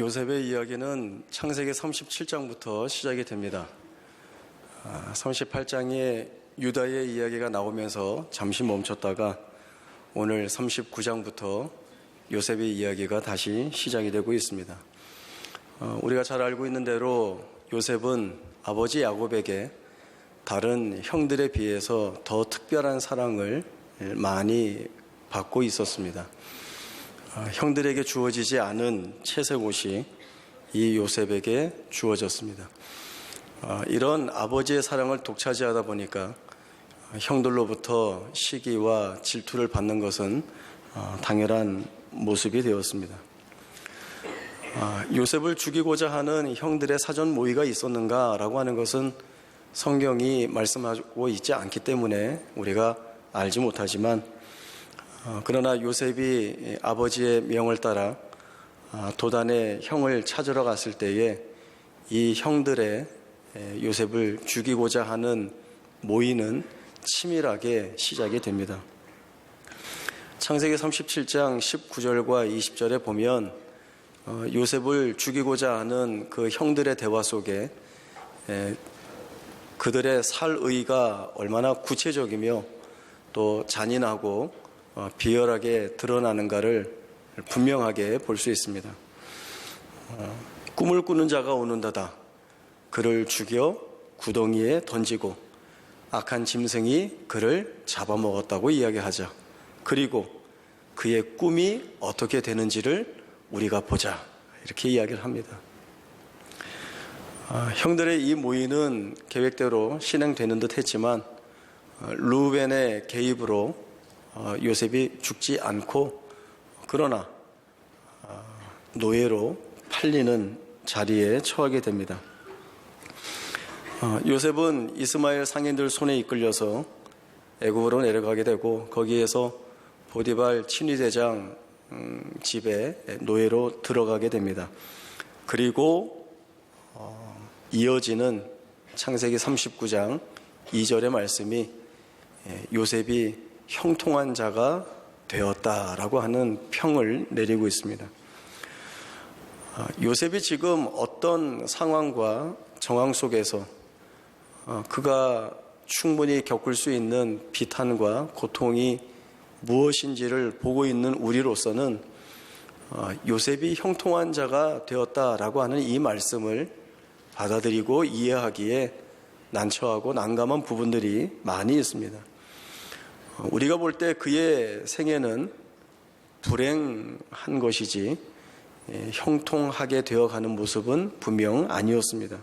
요셉의 이야기는 창세기 37장부터 시작이 됩니다. 38장에 유다의 이야기가 나오면서 잠시 멈췄다가 오늘 39장부터 요셉의 이야기가 다시 시작이 되고 있습니다. 우리가 잘 알고 있는 대로 요셉은 아버지 야곱에게 다른 형들에 비해서 더 특별한 사랑을 많이 받고 있었습니다. 형들에게 주어지지 않은 채색 옷이 이 요셉에게 주어졌습니다. 이런 아버지의 사랑을 독차지하다 보니까 형들로부터 시기와 질투를 받는 것은 당연한 모습이 되었습니다. 요셉을 죽이고자 하는 형들의 사전 모의가 있었는가라고 하는 것은 성경이 말씀하고 있지 않기 때문에 우리가 알지 못하지만, 그러나 요셉이 아버지의 명을 따라 도단의 형을 찾으러 갔을 때에 이 형들의 요셉을 죽이고자 하는 모의는 치밀하게 시작이 됩니다. 창세기 37장 19절과 20절에 보면 요셉을 죽이고자 하는 그 형들의 대화 속에 그들의 살 의가 얼마나 구체적이며 또 잔인하고 비열하게 드러나는가를 분명하게 볼 수 있습니다. 꿈을 꾸는 자가 오는다다. 그를 죽여 구덩이에 던지고 악한 짐승이 그를 잡아먹었다고 이야기하자. 그리고 그의 꿈이 어떻게 되는지를 우리가 보자. 이렇게 이야기를 합니다. 형들의 이 모의는 계획대로 실행되는 듯 했지만 르우벤의 개입으로 요셉이 죽지 않고, 그러나 노예로 팔리는 자리에 처하게 됩니다. 요셉은 이스마엘 상인들 손에 이끌려서 애굽으로 내려가게 되고, 거기에서 보디발 친위대장 집에 노예로 들어가게 됩니다. 그리고 이어지는 창세기 39장 2절의 말씀이 요셉이 형통한 자가 되었다라고 하는 평을 내리고 있습니다. 요셉이 지금 어떤 상황과 정황 속에서 그가 충분히 겪을 수 있는 비탄과 고통이 무엇인지를 보고 있는 우리로서는 요셉이 형통한 자가 되었다라고 하는 이 말씀을 받아들이고 이해하기에 난처하고 난감한 부분들이 많이 있습니다. 우리가 볼 때 그의 생애는 불행한 것이지 형통하게 되어가는 모습은 분명 아니었습니다.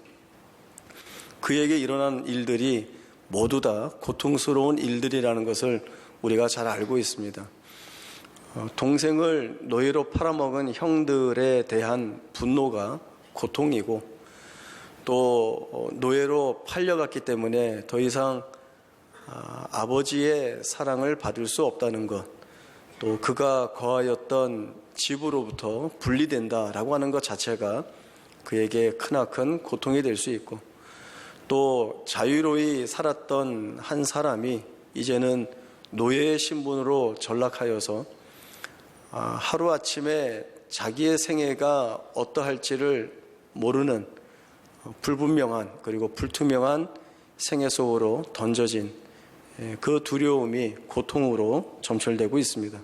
그에게 일어난 일들이 모두 다 고통스러운 일들이라는 것을 우리가 잘 알고 있습니다. 동생을 노예로 팔아먹은 형들에 대한 분노가 고통이고, 또 노예로 팔려갔기 때문에 더 이상 아버지의 사랑을 받을 수 없다는 것, 또 그가 거하였던 집으로부터 분리된다라고 하는 것 자체가 그에게 크나큰 고통이 될 수 있고, 또 자유로이 살았던 한 사람이 이제는 노예의 신분으로 전락하여서 하루아침에 자기의 생애가 어떠할지를 모르는 불분명한, 그리고 불투명한 생애 속으로 던져진 그 두려움이 고통으로 점철되고 있습니다.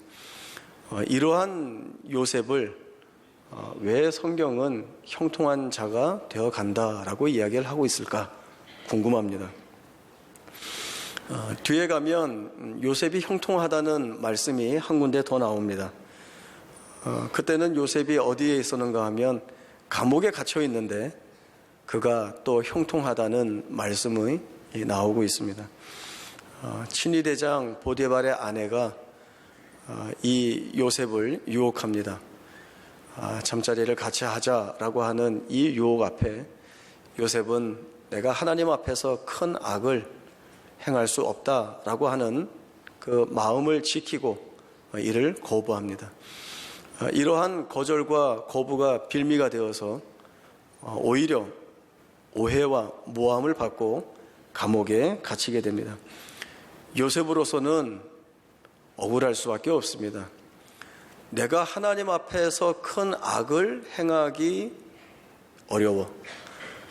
이러한 요셉을 왜 성경은 형통한 자가 되어 간다라고 이야기를 하고 있을까 궁금합니다. 뒤에 가면 요셉이 형통하다는 말씀이 한 군데 더 나옵니다. 그때는 요셉이 어디에 있었는가 하면 감옥에 갇혀 있는데 그가 또 형통하다는 말씀이 나오고 있습니다. 친위대장 보디발의 아내가 이 요셉을 유혹합니다. 잠자리를 같이 하자라고 하는 이 유혹 앞에 요셉은 내가 하나님 앞에서 큰 악을 행할 수 없다라고 하는 그 마음을 지키고 이를 거부합니다. 이러한 거절과 거부가 빌미가 되어서 오히려 오해와 모함을 받고 감옥에 갇히게 됩니다. 요셉으로서는 억울할 수밖에 없습니다. 내가 하나님 앞에서 큰 악을 행하기 어려워.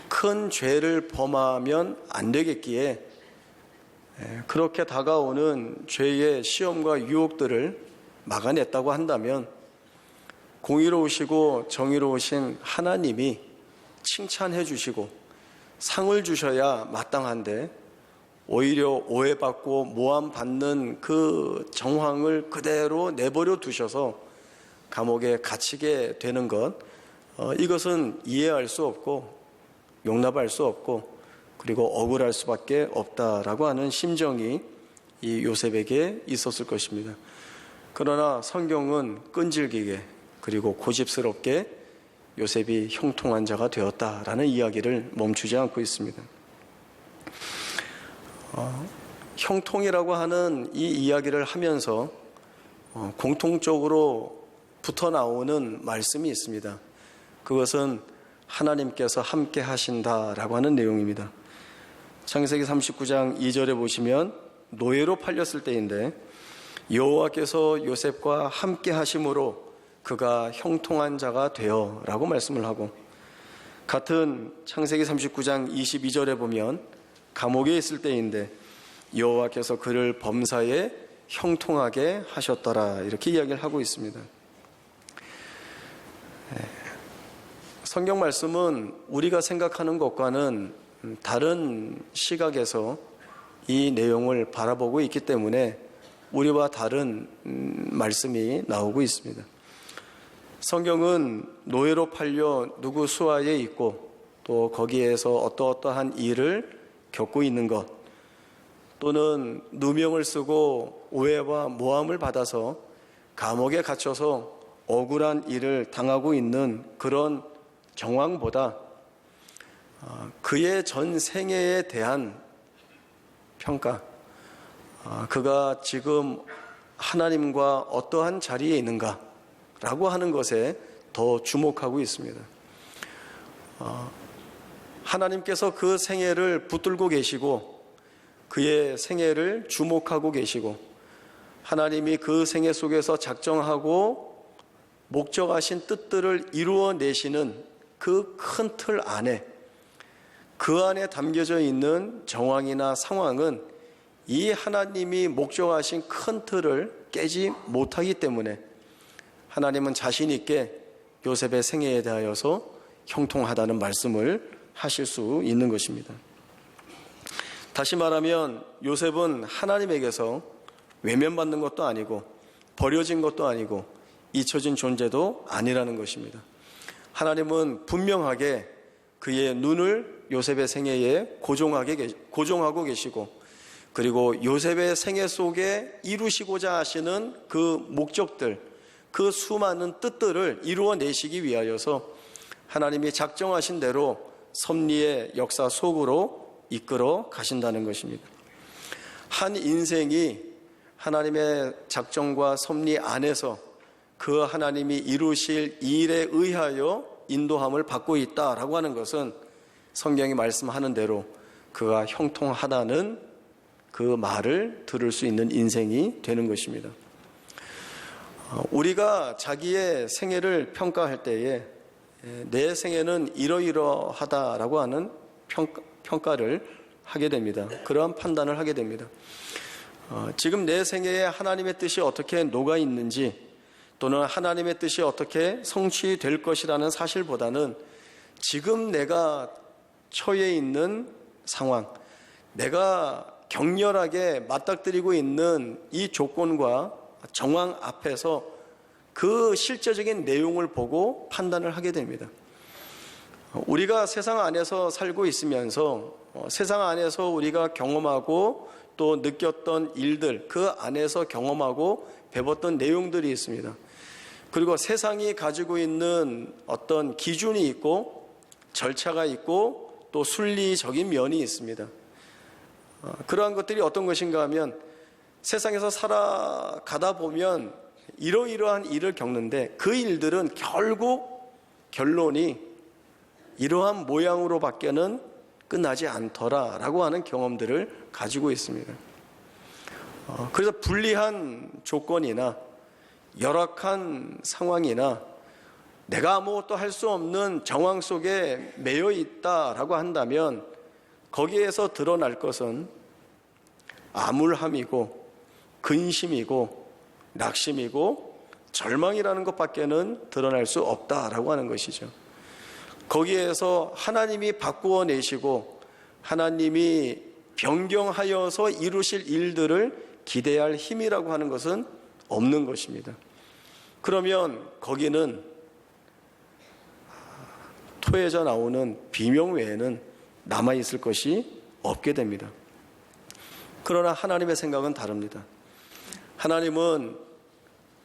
큰 죄를 범하면 안 되겠기에 그렇게 다가오는 죄의 시험과 유혹들을 막아냈다고 한다면 공의로우시고 정의로우신 하나님이 칭찬해 주시고 상을 주셔야 마땅한데 오히려 오해받고 모함받는 그 정황을 그대로 내버려 두셔서 감옥에 갇히게 되는 것, 이것은 이해할 수 없고 용납할 수 없고 그리고 억울할 수밖에 없다라고 하는 심정이 이 요셉에게 있었을 것입니다. 그러나 성경은 끈질기게 그리고 고집스럽게 요셉이 형통한 자가 되었다라는 이야기를 멈추지 않고 있습니다. 형통이라고 하는 이 이야기를 하면서 공통적으로 붙어 나오는 말씀이 있습니다. 그것은 하나님께서 함께 하신다라고 하는 내용입니다. 창세기 39장 2절에 보시면 노예로 팔렸을 때인데 여호와께서 요셉과 함께 하심으로 그가 형통한 자가 되어 라고 말씀을 하고, 같은 창세기 39장 22절에 보면 감옥에 있을 때인데 여호와께서 그를 범사에 형통하게 하셨더라 이렇게 이야기를 하고 있습니다. 성경 말씀은 우리가 생각하는 것과는 다른 시각에서 이 내용을 바라보고 있기 때문에 우리와 다른 말씀이 나오고 있습니다. 성경은 노예로 팔려 누구 수하에 있고 또 거기에서 어떠한 일을 겪고 있는 것, 또는 누명을 쓰고 오해와 모함을 받아서 감옥에 갇혀서 억울한 일을 당하고 있는 그런 정황보다 그의 전 생애에 대한 평가, 그가 지금 하나님과 어떠한 자리에 있는가 라고 하는 것에 더 주목하고 있습니다. 하나님께서 그 생애를 붙들고 계시고 그의 생애를 주목하고 계시고 하나님이 그 생애 속에서 작정하고 목적하신 뜻들을 이루어내시는 그 큰 틀 안에, 그 안에 담겨져 있는 정황이나 상황은 이 하나님이 목적하신 큰 틀을 깨지 못하기 때문에 하나님은 자신 있게 요셉의 생애에 대하여서 형통하다는 말씀을 하실 수 있는 것입니다. 다시 말하면 요셉은 하나님에게서 외면받는 것도 아니고 버려진 것도 아니고 잊혀진 존재도 아니라는 것입니다. 하나님은 분명하게 그의 눈을 요셉의 생애에 고정하고 계시고, 그리고 요셉의 생애 속에 이루시고자 하시는 그 목적들, 그 수많은 뜻들을 이루어내시기 위하여서 하나님이 작정하신 대로 섭리의 역사 속으로 이끌어 가신다는 것입니다. 한 인생이 하나님의 작정과 섭리 안에서 그 하나님이 이루실 일에 의하여 인도함을 받고 있다라고 하는 것은 성경이 말씀하는 대로 그가 형통하다는 그 말을 들을 수 있는 인생이 되는 것입니다. 우리가 자기의 생애를 평가할 때에 내 생애는 이러이러하다라고 하는 평가를 하게 됩니다. 그러한 판단을 하게 됩니다. 지금 내 생애에 하나님의 뜻이 어떻게 녹아 있는지, 또는 하나님의 뜻이 어떻게 성취될 것이라는 사실보다는 지금 내가 처해 있는 상황, 내가 격렬하게 맞닥뜨리고 있는 이 조건과 정황 앞에서 그 실제적인 내용을 보고 판단을 하게 됩니다. 우리가 세상 안에서 살고 있으면서 세상 안에서 우리가 경험하고 또 느꼈던 일들, 그 안에서 경험하고 배웠던 내용들이 있습니다. 그리고 세상이 가지고 있는 어떤 기준이 있고 절차가 있고 또 순리적인 면이 있습니다. 그러한 것들이 어떤 것인가 하면 세상에서 살아가다 보면 이러이러한 일을 겪는데 그 일들은 결국 결론이 이러한 모양으로 밖에는 끝나지 않더라라고 하는 경험들을 가지고 있습니다. 그래서 불리한 조건이나 열악한 상황이나 내가 아무것도 할 수 없는 정황 속에 매여 있다라고 한다면 거기에서 드러날 것은 암울함이고 근심이고 낙심이고 절망이라는 것밖에는 드러날 수 없다라고 하는 것이죠. 거기에서 하나님이 바꾸어 내시고 하나님이 변경하여서 이루실 일들을 기대할 힘이라고 하는 것은 없는 것입니다. 그러면 거기는 토해져 나오는 비명 외에는 남아있을 것이 없게 됩니다. 그러나 하나님의 생각은 다릅니다. 하나님은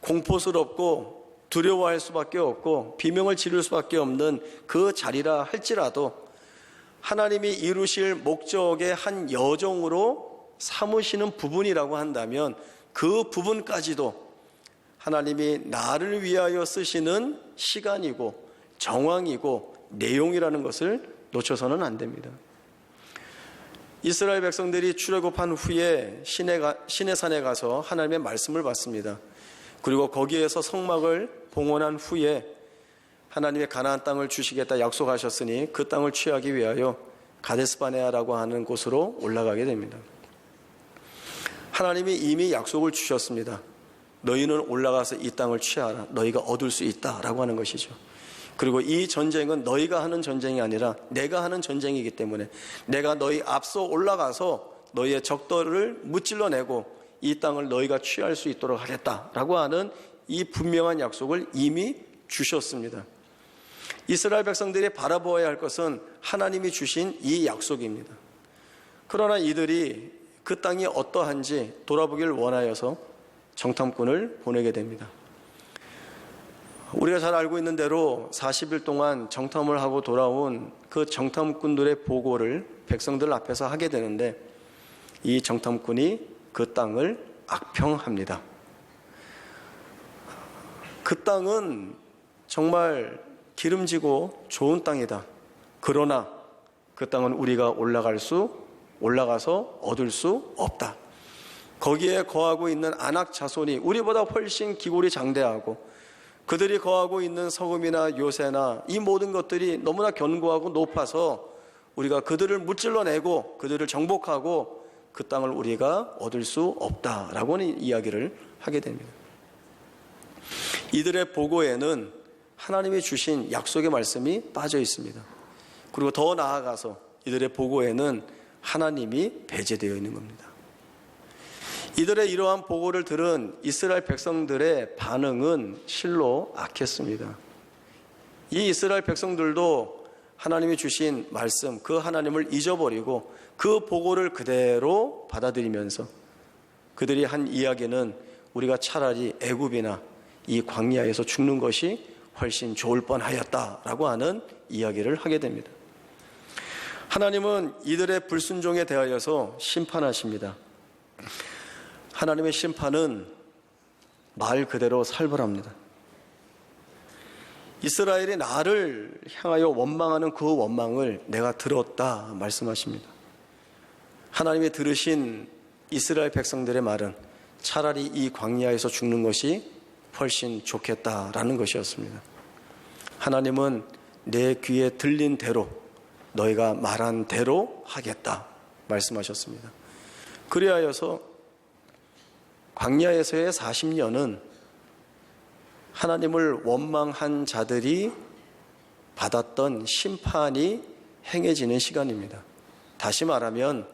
공포스럽고 두려워할 수밖에 없고 비명을 지를 수밖에 없는 그 자리라 할지라도 하나님이 이루실 목적의 한 여정으로 삼으시는 부분이라고 한다면 그 부분까지도 하나님이 나를 위하여 쓰시는 시간이고 정황이고 내용이라는 것을 놓쳐서는 안 됩니다. 이스라엘 백성들이 출애굽한 후에 시내산에 가서 하나님의 말씀을 받습니다. 그리고 거기에서 성막을 봉헌한 후에 하나님의 가나안 땅을 주시겠다 약속하셨으니 그 땅을 취하기 위하여 가데스바네아라고 하는 곳으로 올라가게 됩니다. 하나님이 이미 약속을 주셨습니다. 너희는 올라가서 이 땅을 취하라. 너희가 얻을 수 있다라고 하는 것이죠. 그리고 이 전쟁은 너희가 하는 전쟁이 아니라 내가 하는 전쟁이기 때문에 내가 너희 앞서 올라가서 너희의 적들을 무찔러내고 이 땅을 너희가 취할 수 있도록 하겠다라고 하는 이 분명한 약속을 이미 주셨습니다. 이스라엘 백성들이 바라보아야 할 것은 하나님이 주신 이 약속입니다. 그러나 이들이 그 땅이 어떠한지 돌아보길 원하여서 정탐꾼을 보내게 됩니다. 우리가 잘 알고 있는 대로 40일 동안 정탐을 하고 돌아온 그 정탐꾼들의 보고를 백성들 앞에서 하게 되는데 이 정탐꾼이 그 땅을 악평합니다. 그 땅은 정말 기름지고 좋은 땅이다. 그러나 그 땅은 우리가 올라가서 얻을 수 없다. 거기에 거하고 있는 아낙 자손이 우리보다 훨씬 기골이 장대하고 그들이 거하고 있는 서금이나 요새나 이 모든 것들이 너무나 견고하고 높아서 우리가 그들을 무찔러내고 그들을 정복하고 그 땅을 우리가 얻을 수 없다라고는 이야기를 하게 됩니다. 이들의 보고에는 하나님이 주신 약속의 말씀이 빠져 있습니다. 그리고 더 나아가서 이들의 보고에는 하나님이 배제되어 있는 겁니다. 이들의 이러한 보고를 들은 이스라엘 백성들의 반응은 실로 악했습니다. 이 이스라엘 백성들도 하나님이 주신 말씀, 그 하나님을 잊어버리고 그 보고를 그대로 받아들이면서 그들이 한 이야기는 우리가 차라리 애굽이나 이 광야에서 죽는 것이 훨씬 좋을 뻔하였다라고 하는 이야기를 하게 됩니다. 하나님은 이들의 불순종에 대하여서 심판하십니다. 하나님의 심판은 말 그대로 살벌합니다. 이스라엘이 나를 향하여 원망하는 그 원망을 내가 들었다 말씀하십니다. 하나님이 들으신 이스라엘 백성들의 말은 차라리 이 광야에서 죽는 것이 훨씬 좋겠다라는 것이었습니다. 하나님은 내 귀에 들린 대로 너희가 말한 대로 하겠다 말씀하셨습니다. 그리하여서 광야에서의 40년은 하나님을 원망한 자들이 받았던 심판이 행해지는 시간입니다. 다시 말하면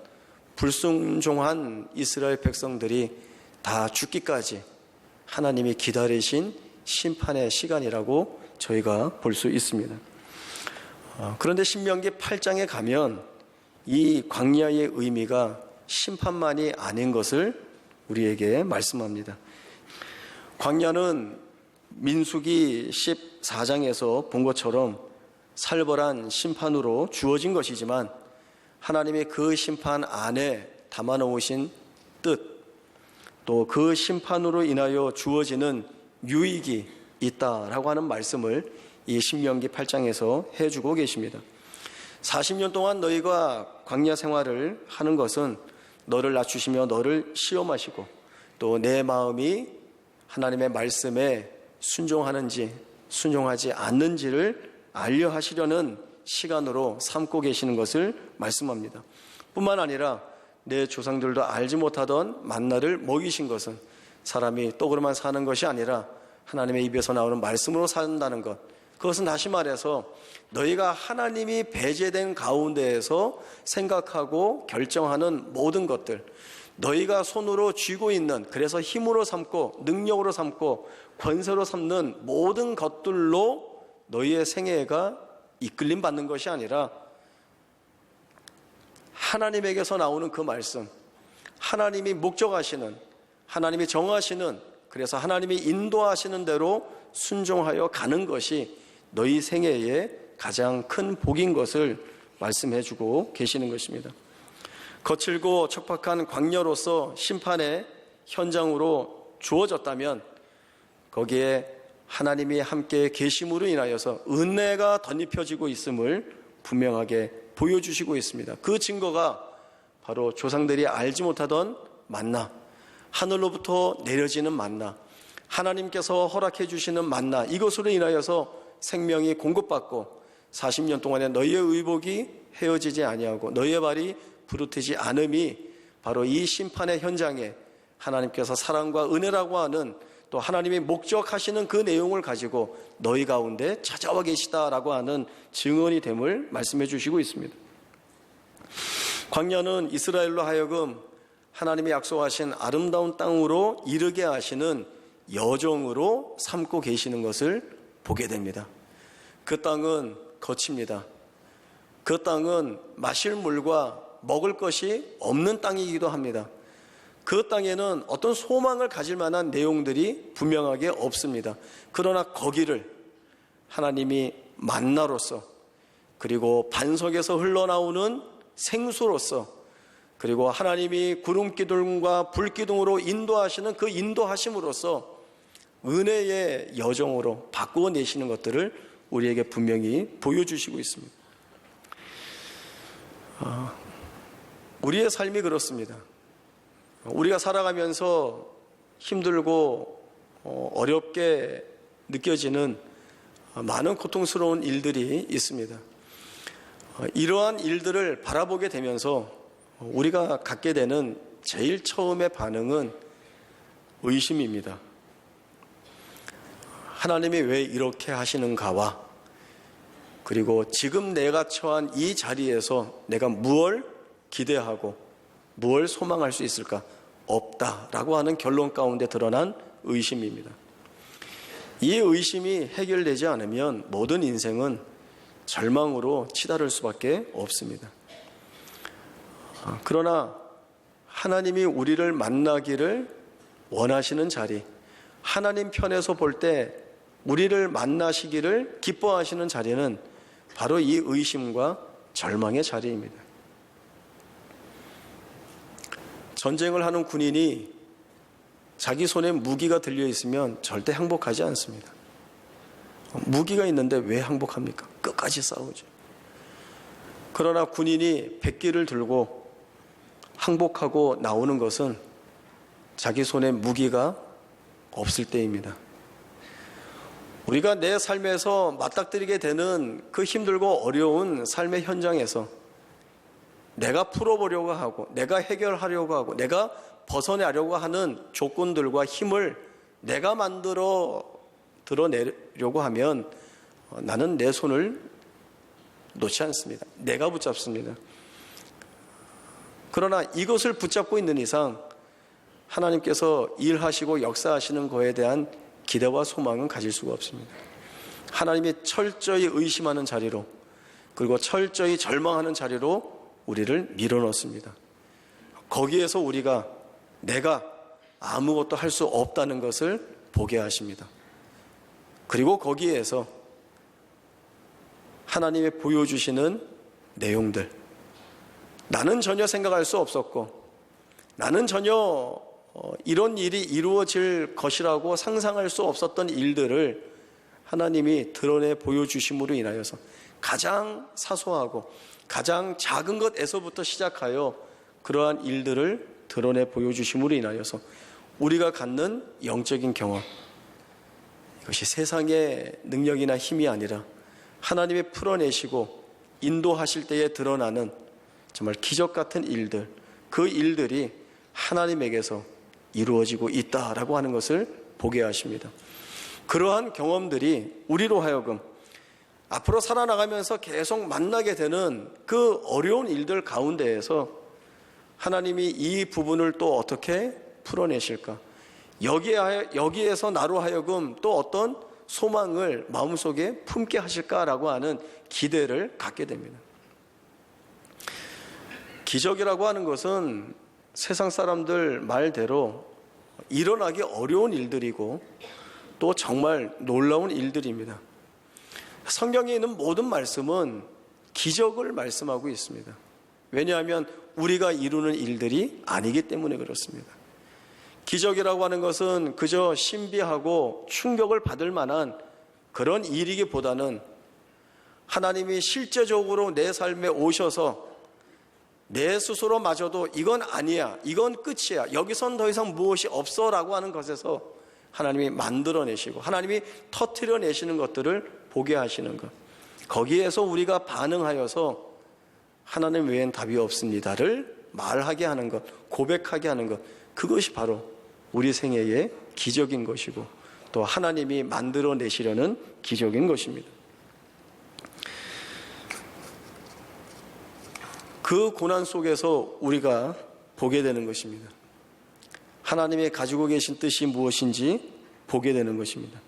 불순종한 이스라엘 백성들이 다 죽기까지 하나님이 기다리신 심판의 시간이라고 저희가 볼 수 있습니다. 그런데 신명기 8장에 가면 이 광야의 의미가 심판만이 아닌 것을 우리에게 말씀합니다. 광야는 민수기 14장에서 본 것처럼 살벌한 심판으로 주어진 것이지만 하나님이 그 심판 안에 담아놓으신 뜻, 또 그 심판으로 인하여 주어지는 유익이 있다라고 하는 말씀을 이 신명기 8장에서 해주고 계십니다. 40년 동안 너희가 광야 생활을 하는 것은 너를 낮추시며 너를 시험하시고 또 내 마음이 하나님의 말씀에 순종하는지 순종하지 않는지를 알려 하시려는 시간으로 삼고 계시는 것을 말씀합니다. 뿐만 아니라 내 조상들도 알지 못하던 만나를 먹이신 것은 사람이 떡으로만 사는 것이 아니라 하나님의 입에서 나오는 말씀으로 산다는 것, 그것은 다시 말해서 너희가 하나님이 배제된 가운데에서 생각하고 결정하는 모든 것들, 너희가 손으로 쥐고 있는, 그래서 힘으로 삼고 능력으로 삼고 권세로 삼는 모든 것들로 너희의 생애가 이끌림 받는 것이 아니라 하나님에게서 나오는 그 말씀, 하나님이 목적하시는, 하나님이 정하시는, 그래서 하나님이 인도하시는 대로 순종하여 가는 것이 너희 생애의 가장 큰 복인 것을 말씀해 주고 계시는 것입니다. 거칠고 척박한 광야로서 심판의 현장으로 주어졌다면 거기에 하나님이 함께 계심으로 인하여서 은혜가 덧입혀지고 있음을 분명하게 보여주시고 있습니다. 그 증거가 바로 조상들이 알지 못하던 만나, 하늘로부터 내려지는 만나, 하나님께서 허락해 주시는 만나, 이것으로 인하여서 생명이 공급받고 40년 동안에 너희의 의복이 헤어지지 아니하고 너희의 발이 부르트지 않음이 바로 이 심판의 현장에 하나님께서 사랑과 은혜라고 하는, 또 하나님이 목적하시는 그 내용을 가지고 너희 가운데 찾아와 계시다라고 하는 증언이 됨을 말씀해 주시고 있습니다. 광야는 이스라엘로 하여금 하나님이 약속하신 아름다운 땅으로 이르게 하시는 여정으로 삼고 계시는 것을 보게 됩니다. 그 땅은 거칩니다. 그 땅은 마실 물과 먹을 것이 없는 땅이기도 합니다. 그 땅에는 어떤 소망을 가질 만한 내용들이 분명하게 없습니다. 그러나 거기를 하나님이 만나로서, 그리고 반석에서 흘러나오는 생수로서, 그리고 하나님이 구름기둥과 불기둥으로 인도하시는 그 인도하심으로써 은혜의 여정으로 바꾸어 내시는 것들을 우리에게 분명히 보여주시고 있습니다. 우리의 삶이 그렇습니다. 우리가 살아가면서 힘들고 어렵게 느껴지는 많은 고통스러운 일들이 있습니다. 이러한 일들을 바라보게 되면서 우리가 갖게 되는 제일 처음의 반응은 의심입니다. 하나님이 왜 이렇게 하시는가와, 그리고 지금 내가 처한 이 자리에서 내가 무엇을 기대하고 무엇을 소망할 수 있을까? 없다라고 하는 결론 가운데 드러난 의심입니다. 이 의심이 해결되지 않으면 모든 인생은 절망으로 치달을 수밖에 없습니다. 그러나 하나님이 우리를 만나기를 원하시는 자리, 하나님 편에서 볼 때 우리를 만나시기를 기뻐하시는 자리는 바로 이 의심과 절망의 자리입니다. 전쟁을 하는 군인이 자기 손에 무기가 들려 있으면 절대 항복하지 않습니다. 무기가 있는데 왜 항복합니까? 끝까지 싸우죠. 그러나 군인이 백기를 들고 항복하고 나오는 것은 자기 손에 무기가 없을 때입니다. 우리가 내 삶에서 맞닥뜨리게 되는 그 힘들고 어려운 삶의 현장에서 내가 풀어보려고 하고, 내가 해결하려고 하고, 내가 벗어나려고 하는 조건들과 힘을 내가 드러내려고 하면 나는 내 손을 놓지 않습니다. 내가 붙잡습니다. 그러나 이것을 붙잡고 있는 이상 하나님께서 일하시고 역사하시는 것에 대한 기대와 소망은 가질 수가 없습니다. 하나님이 철저히 의심하는 자리로, 그리고 철저히 절망하는 자리로 우리를 밀어넣습니다. 거기에서 우리가 내가 아무것도 할 수 없다는 것을 보게 하십니다. 그리고 거기에서 하나님이 보여주시는 내용들, 나는 전혀 생각할 수 없었고, 나는 전혀 이런 일이 이루어질 것이라고 상상할 수 없었던 일들을 하나님이 드러내 보여주심으로 인하여서 가장 사소하고 가장 작은 것에서부터 시작하여 그러한 일들을 드러내 보여주심으로 인하여서 우리가 갖는 영적인 경험, 이것이 세상의 능력이나 힘이 아니라 하나님이 풀어내시고 인도하실 때에 드러나는 정말 기적 같은 일들, 그 일들이 하나님에게서 이루어지고 있다라고 하는 것을 보게 하십니다. 그러한 경험들이 우리로 하여금 앞으로 살아나가면서 계속 만나게 되는 그 어려운 일들 가운데에서 하나님이 이 부분을 또 어떻게 풀어내실까? 여기에서 나로 하여금 또 어떤 소망을 마음속에 품게 하실까라고 하는 기대를 갖게 됩니다. 기적이라고 하는 것은 세상 사람들 말대로 일어나기 어려운 일들이고 또 정말 놀라운 일들입니다. 성경에 있는 모든 말씀은 기적을 말씀하고 있습니다. 왜냐하면 우리가 이루는 일들이 아니기 때문에 그렇습니다. 기적이라고 하는 것은 그저 신비하고 충격을 받을 만한 그런 일이기보다는 하나님이 실제적으로 내 삶에 오셔서 내 스스로마저도 이건 아니야, 이건 끝이야, 여기선 더 이상 무엇이 없어 라고 하는 것에서 하나님이 만들어내시고 하나님이 터뜨려내시는 것들을 보게 하시는 것, 거기에서 우리가 반응하여서 하나님 외엔 답이 없습니다를 말하게 하는 것, 고백하게 하는 것, 그것이 바로 우리 생애의 기적인 것이고 또 하나님이 만들어내시려는 기적인 것입니다. 그 고난 속에서 우리가 보게 되는 것입니다. 하나님이 가지고 계신 뜻이 무엇인지 보게 되는 것입니다.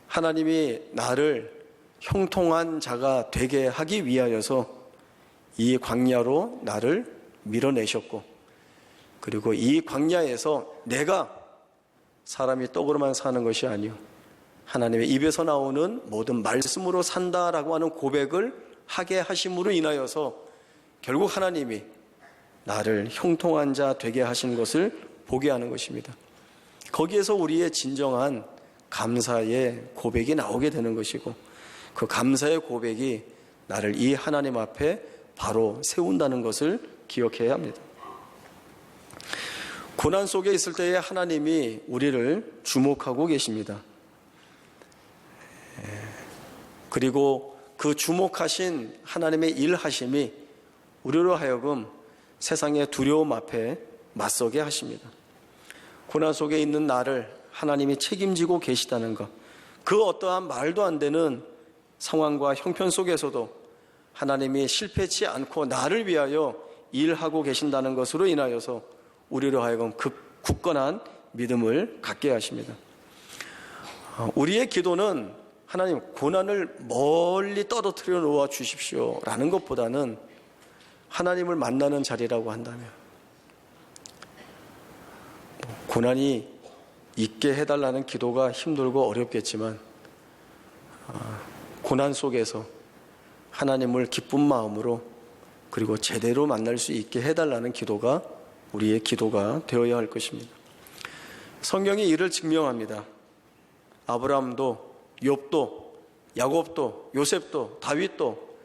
하나님이 나를 형통한 자가 되게 하기 위하여서 이 광야로 나를 밀어내셨고, 그리고 이 광야에서 내가 사람이 떡으로만 사는 것이 아니요 하나님의 입에서 나오는 모든 말씀으로 산다라고 하는 고백을 하게 하심으로 인하여서 결국 하나님이 나를 형통한 자 되게 하신 것을 보게 하는 것입니다. 거기에서 우리의 진정한 감사의 고백이 나오게 되는 것이고, 그 감사의 고백이 나를 이 하나님 앞에 바로 세운다는 것을 기억해야 합니다. 고난 속에 있을 때에 하나님이 우리를 주목하고 계십니다. 그리고 그 주목하신 하나님의 일하심이 우리로 하여금 세상의 두려움 앞에 맞서게 하십니다. 고난 속에 있는 나를 하나님이 책임지고 계시다는 것, 그 어떠한 말도 안 되는 상황과 형편 속에서도 하나님이 실패치 않고 나를 위하여 일하고 계신다는 것으로 인하여서 우리로 하여금 굳건한 믿음을 갖게 하십니다. 우리의 기도는 하나님 고난을 멀리 떨어뜨려 놓아 주십시오 라는 것보다는 하나님을 만나는 자리라고 한다면, 고난이 있게 해달라는 기도가 힘들고 어렵겠지만 고난 속에서 하나님을 기쁜 마음으로 그리고 제대로 만날 수 있게 해달라는 기도가 우리의 기도가 되어야 할 것입니다. 성경이 이를 증명합니다. 아브라함도, 욥도, 야곱도, 요셉도, 다윗도,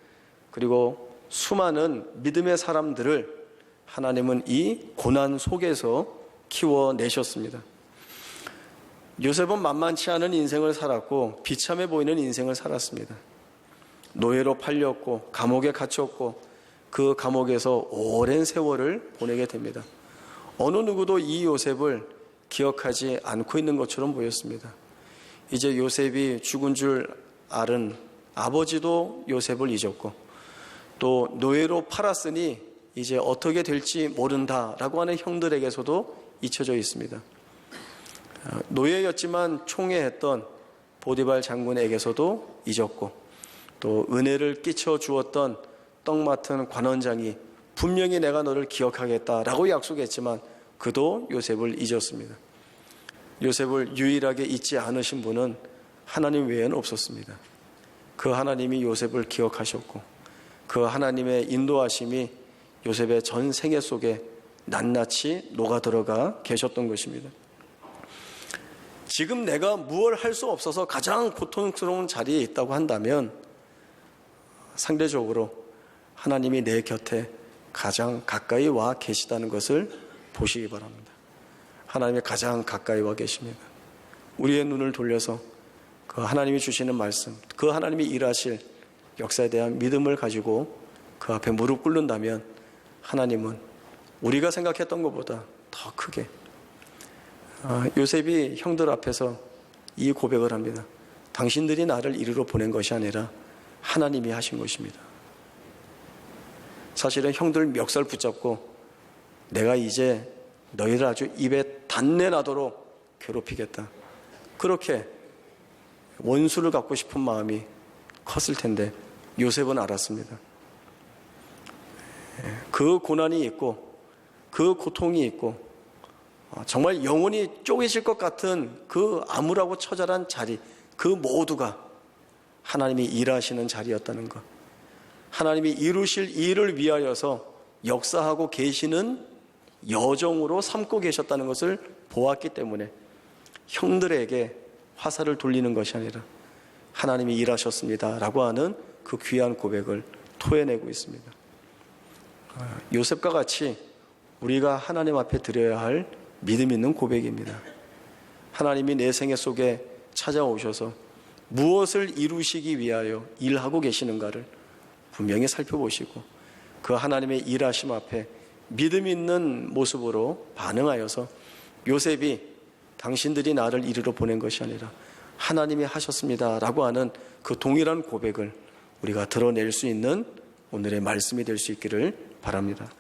그리고 수많은 믿음의 사람들을 하나님은 이 고난 속에서 키워내셨습니다. 요셉은 만만치 않은 인생을 살았고 비참해 보이는 인생을 살았습니다. 노예로 팔렸고 감옥에 갇혔고 그 감옥에서 오랜 세월을 보내게 됩니다. 어느 누구도 이 요셉을 기억하지 않고 있는 것처럼 보였습니다. 이제 요셉이 죽은 줄 알은 아버지도 요셉을 잊었고, 또 노예로 팔았으니 이제 어떻게 될지 모른다라고 하는 형들에게서도 잊혀져 있습니다. 노예였지만 총애했던 보디발 장군에게서도 잊었고, 또 은혜를 끼쳐 주었던 떡 맡은 관원장이 분명히 내가 너를 기억하겠다라고 약속했지만 그도 요셉을 잊었습니다. 요셉을 유일하게 잊지 않으신 분은 하나님 외에는 없었습니다. 그 하나님이 요셉을 기억하셨고 그 하나님의 인도하심이 요셉의 전 생애 속에 낱낱이 녹아들어가 계셨던 것입니다. 지금 내가 무엇을 할 수 없어서 가장 고통스러운 자리에 있다고 한다면 상대적으로 하나님이 내 곁에 가장 가까이 와 계시다는 것을 보시기 바랍니다. 하나님의 가장 가까이 와 계십니다. 우리의 눈을 돌려서 그 하나님이 주시는 말씀, 그 하나님이 일하실 역사에 대한 믿음을 가지고 그 앞에 무릎 꿇는다면 하나님은 우리가 생각했던 것보다 더 크게, 요셉이 형들 앞에서 이 고백을 합니다. 당신들이 나를 이리로 보낸 것이 아니라 하나님이 하신 것입니다. 사실은 형들 멱살 붙잡고 내가 이제 너희를 아주 입에 단내 나도록 괴롭히겠다, 그렇게 원수를 갖고 싶은 마음이 컸을 텐데 요셉은 알았습니다. 그 고난이 있고 그 고통이 있고 정말 영혼이 쪼개질 것 같은 그 암울하고 처절한 자리, 그 모두가 하나님이 일하시는 자리였다는 것, 하나님이 이루실 일을 위하여서 역사하고 계시는 여정으로 삼고 계셨다는 것을 보았기 때문에 형들에게 화살을 돌리는 것이 아니라 하나님이 일하셨습니다 라고 하는 그 귀한 고백을 토해내고 있습니다. 요셉과 같이 우리가 하나님 앞에 드려야 할 믿음 있는 고백입니다. 하나님이 내 생애 속에 찾아오셔서 무엇을 이루시기 위하여 일하고 계시는가를 분명히 살펴보시고 그 하나님의 일하심 앞에 믿음 있는 모습으로 반응하여서 요셉이 당신들이 나를 이리로 보낸 것이 아니라 하나님이 하셨습니다 라고 하는 그 동일한 고백을 우리가 드러낼 수 있는 오늘의 말씀이 될 수 있기를 바랍니다.